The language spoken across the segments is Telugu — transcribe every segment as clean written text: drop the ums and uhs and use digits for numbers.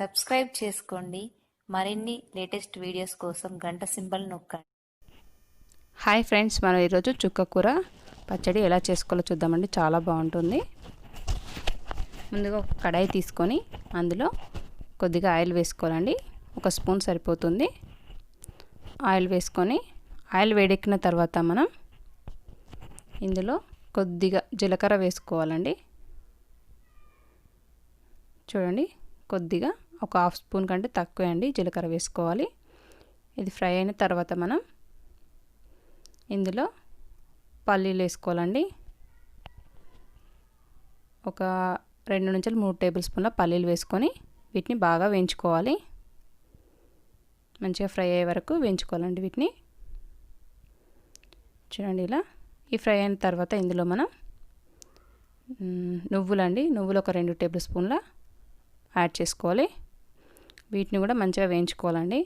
సబ్స్క్రైబ్ చేసుకోండి. మరిన్ని లేటెస్ట్ వీడియోస్ కోసం గంట సింబల్ నొక్కండి. హాయ్ ఫ్రెండ్స్, మనం ఈరోజు చుక్క కూర పచ్చడి ఎలా చేసుకోవాలో చూద్దామండి. చాలా బాగుంటుంది. ముందుగా ఒక కడాయి తీసుకొని అందులో కొద్దిగా ఆయిల్ వేసుకోవాలండి. 1 స్పూన్ సరిపోతుంది. ఆయిల్ వేసుకొని ఆయిల్ వేడెక్కిన తర్వాత మనం ఇందులో కొద్దిగా జీలకర్ర వేసుకోవాలండి. చూడండి, కొద్దిగా ఒక 1/2 స్పూన్ కంటే తక్కువే అండి జీలకర్ర వేసుకోవాలి. ఇది ఫ్రై అయిన తర్వాత మనం ఇందులో పల్లీలు వేసుకోవాలండి. ఒక 2 నుంచి 3 టేబుల్ స్పూన్ల పల్లీలు వేసుకొని వీటిని బాగా వేయించుకోవాలి. మంచిగా ఫ్రై అయ్యే వరకు వేయించుకోవాలండి వీటిని. చూడండి, ఇలా ఈ ఫ్రై అయిన తర్వాత ఇందులో మనం నువ్వులు ఒక 2 టేబుల్ స్పూన్ల యాడ్ చేసుకోవాలి. వీటిని కూడా మంచిగా వేయించుకోవాలండి.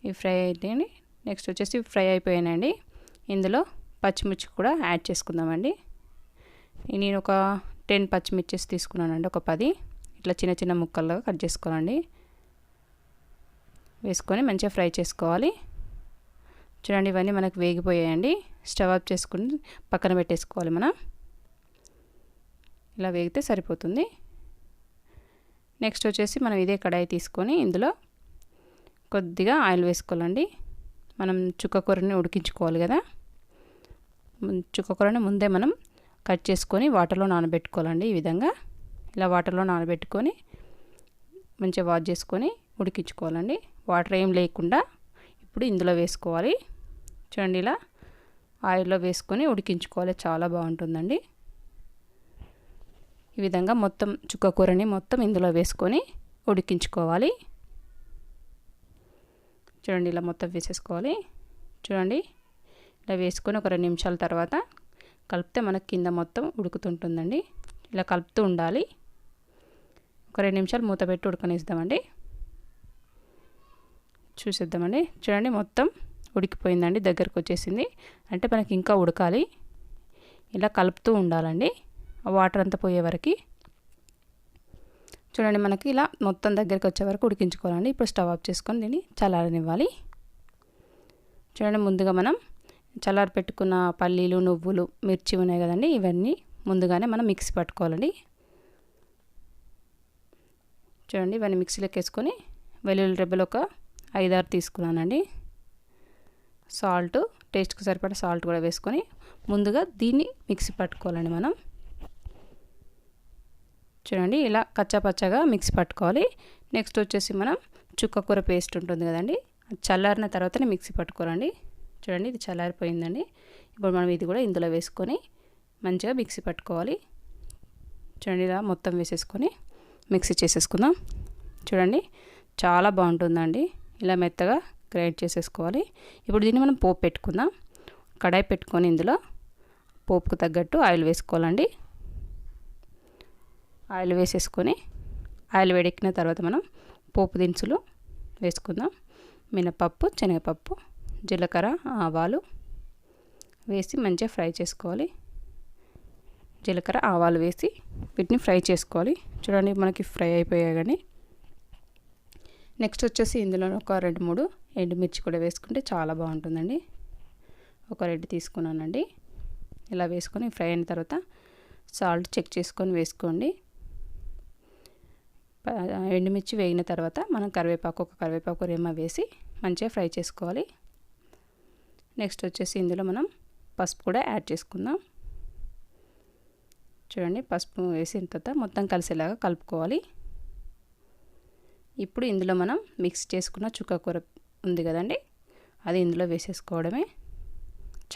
ఈ ఫ్రై అయితే నెక్స్ట్ వచ్చేసి ఫ్రై అయిపోయానండి. ఇందులో పచ్చిమిర్చి కూడా యాడ్ చేసుకుందామండి. నేను ఒక 10 పచ్చిమిర్చి తీసుకున్నానండి. ఒక 10 ఇట్లా చిన్న చిన్న ముక్కలుగా కట్ చేసుకోవాలండి. వేసుకొని మంచిగా ఫ్రై చేసుకోవాలి. చూడండి, ఇవన్నీ మనకు వేగిపోయాయండి. స్టవ్ ఆఫ్ చేసుకుని పక్కన పెట్టేసుకోవాలి. మనం ఇలా వేగితే సరిపోతుంది. నెక్స్ట్ వచ్చేసి మనం ఇదే కడాయి తీసుకొని ఇందులో కొద్దిగా ఆయిల్ వేసుకోవాలండి. మనం చుక్క కూరని ఉడికించుకోవాలి కదా. చుక్క కూరని ముందే మనం కట్ చేసుకొని వాటర్లో నానబెట్టుకోవాలండి. ఈ విధంగా ఇలా వాటర్లో నానబెట్టుకొని మంచిగా వాష్ చేసుకొని ఉడికించుకోవాలండి. వాటర్ ఏం లేకుండా ఇప్పుడు ఇందులో వేసుకోవాలి. చూడండి, ఇలా ఆయిల్లో వేసుకొని ఉడికించుకోవాలి. చాలా బాగుంటుందండి. ఈ విధంగా మొత్తం చుక్క కూరని మొత్తం ఇందులో వేసుకొని ఉడికించుకోవాలి. చూడండి, ఇలా మొత్తం వేసేసుకోవాలి. చూడండి, ఇలా వేసుకొని ఒక 2 నిమిషాల తర్వాత కలిపితే మనకి కింద మొత్తం ఉడుకుతుంటుందండి. ఇలా కలుపుతూ ఉండాలి. ఒక 2 నిమిషాలు మూత పెట్టి ఉడకనిద్దామండి. చూసేద్దామండి. చూడండి, మొత్తం ఉడికిపోయిందండి. దగ్గరకు వచ్చేసింది. అంటే మనకి ఇంకా ఉడకాలి. ఇలా కలుపుతూ ఉండాలండి వాటర్ అంతా పోయే వరకు. చూడండి, మనకి ఇలా మొత్తం దగ్గరికి వచ్చే వరకు ఉడికించుకోవాలండి. ఇప్పుడు స్టవ్ ఆఫ్ చేసుకొని దీన్ని చల్లారనివ్వాలి. చూడండి, ముందుగా మనం చల్లారి పెట్టుకున్న పల్లీలు, నువ్వులు, మిర్చి ఉన్నాయి కదండి. ఇవన్నీ ముందుగానే మనం మిక్సీ పట్టుకోవాలండి. చూడండి, ఇవన్నీ మిక్సీలోకి వేసుకొని వెల్లుల్లి రెబ్బలు ఒక 5-6 తీసుకున్నానండి. సాల్ట్, టేస్ట్కి సరిపడా సాల్ట్ కూడా వేసుకొని ముందుగా దీన్ని మిక్సీ పట్టుకోవాలండి మనం. చూడండి, ఇలా కచ్చాపచ్చగా మిక్సీ పట్టుకోవాలి. నెక్స్ట్ వచ్చేసి మనం చుక్క కూర పేస్ట్ ఉంటుంది కదండి, చల్లారిన తర్వాతనే మిక్సీ పట్టుకోవాలండి. చూడండి, ఇది చల్లారిపోయిందండి. ఇప్పుడు మనం ఇది కూడా ఇందులో వేసుకొని మంచిగా మిక్సీ పట్టుకోవాలి. చూడండి, ఇలా మొత్తం వేసేసుకొని మిక్సీ చేసేసుకుందాం. చూడండి, చాలా బాగుంటుందండి. ఇలా మెత్తగా గ్రైండ్ చేసేసుకోవాలి. ఇప్పుడు దీన్ని మనం పోపు పెట్టుకుందాం. కడాయి పెట్టుకొని ఇందులో పోపుకు తగ్గట్టు ఆయిల్ వేసుకోవాలండి. ఆయిల్ వేసేసుకొని ఆయిల్ వేడెక్కిన తర్వాత మనం పోపు దినుసులు వేసుకుందాం. మినపప్పు, శనగపప్పు, జీలకర్ర, ఆవాలు వేసి మంచిగా ఫ్రై చేసుకోవాలి. జీలకర్ర, ఆవాలు వేసి వీటిని ఫ్రై చేసుకోవాలి. చూడండి, మనకి ఫ్రై అయిపోయాయి. కానీ నెక్స్ట్ వచ్చేసి ఇందులో ఒక 2-3 ఎండుమిర్చి కూడా వేసుకుంటే చాలా బాగుంటుందండి. ఒక 2 తీసుకున్నానండి. ఇలా వేసుకొని ఫ్రై అయిన తర్వాత సాల్ట్ చెక్ చేసుకొని వేసుకోండి. ఎండుమిర్చి వేగిన తర్వాత మనం కరివేపాకు రెమ్మ వేసి మంచిగా ఫ్రై చేసుకోవాలి. నెక్స్ట్ వచ్చేసి ఇందులో మనం పసుపు కూడా యాడ్ చేసుకుందాం. చూడండి, పసుపు వేసిన తర్వాత మొత్తం కలిసేలాగా కలుపుకోవాలి. ఇప్పుడు ఇందులో మనం మిక్స్ చేసుకున్న చుక్క కూర ఉంది కదండి, అది ఇందులో వేసేసుకోవడమే.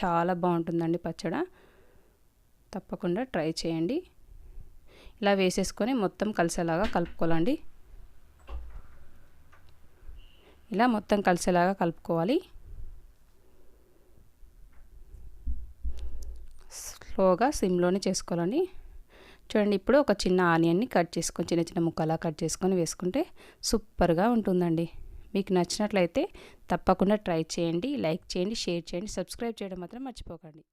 చాలా బాగుంటుందండి పచ్చడి. తప్పకుండా ట్రై చేయండి. ఇలా వేసేసుకొని మొత్తం కలిసేలాగా కలుపుకోవాలండి. ఇలా మొత్తం కలిసేలాగా కలుపుకోవాలి. స్లోగా సిమ్లోనే చేసుకోవాలండి. చూడండి, ఇప్పుడు ఒక చిన్న ఆనియన్ని కట్ చేసుకొని చిన్న చిన్న ముక్కలా కట్ చేసుకొని వేసుకుంటే సూపర్గా ఉంటుందండి. మీకు నచ్చినట్లయితే తప్పకుండా ట్రై చేయండి. లైక్ చేయండి, షేర్ చేయండి, సబ్స్క్రైబ్ చేయడం మాత్రం మర్చిపోకండి.